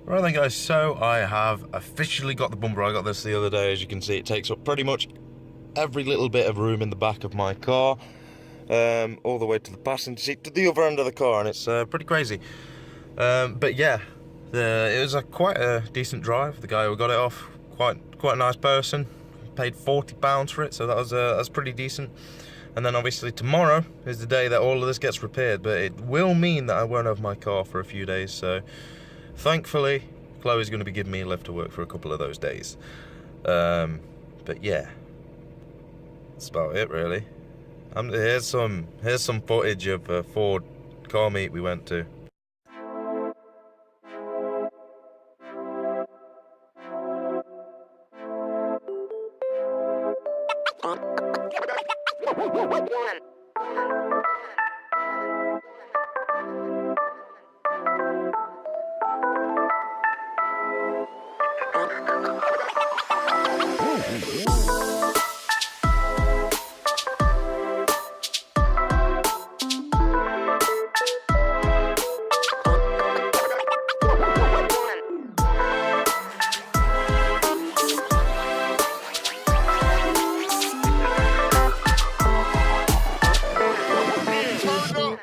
Right then guys, so I have officially got the bumper. I got this the other day. As you can see, it takes up pretty much every little bit of room in the back of my car, all the way to the passenger seat to the other end of the car, and it's pretty crazy. But yeah, it was quite a decent drive. The guy who got it off, quite a nice person. Paid £40 for it, so that's pretty decent. And then obviously tomorrow is the day that all of this gets repaired, but it will mean that I won't have my car for a few days, so thankfully Chloe's going to be giving me a lift to work for a couple of those days. But yeah, that's about it really. Here's some footage of a Ford car meet we went to.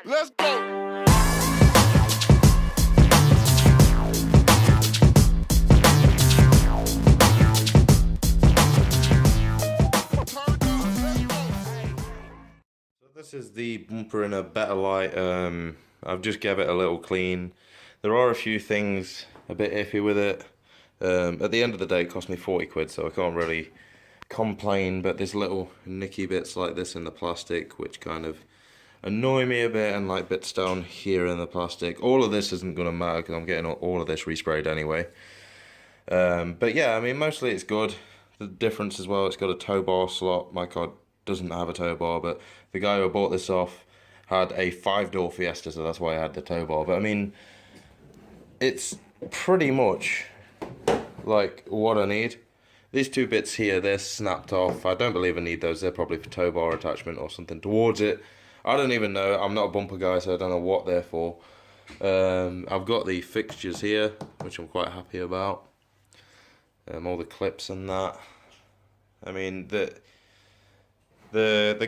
Let's go. So this is the bumper in a better light. I've just gave it a little clean. There are a few things a bit iffy with it. At the end of the day, it cost me 40 quid, so I can't really complain, but there's little nicky bits like this in the plastic which kind of annoy me a bit, and like bits down here in the plastic. All of this isn't going to matter because I'm getting all of this resprayed anyway. But yeah, I mean, mostly it's good. The difference as well, it's got a tow bar slot. My car doesn't have a tow bar, but the guy who bought this off had a 5-door Fiesta, so that's why I had the tow bar. But I mean, it's pretty much like what I need. These two bits here, they're snapped off. I don't believe I need those. They're probably for tow bar attachment or something towards it. I don't even know. I'm not a bumper guy, so I don't know what they're for. I've got the fixtures here, which I'm quite happy about. All the clips and that. I mean, the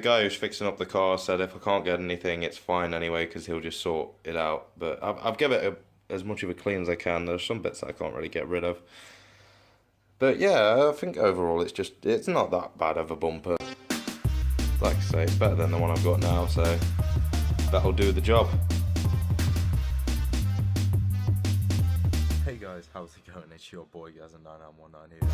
guy who's fixing up the car said if I can't get anything, it's fine anyway, because he'll just sort it out. But I've given it as much of a clean as I can. There's some bits that I can't really get rid of. But yeah, I think overall it's not that bad of a bumper. Like I say, it's better than the one I've got now, so that'll do the job. Hey guys, how's it going? It's your boy Gaz919 here.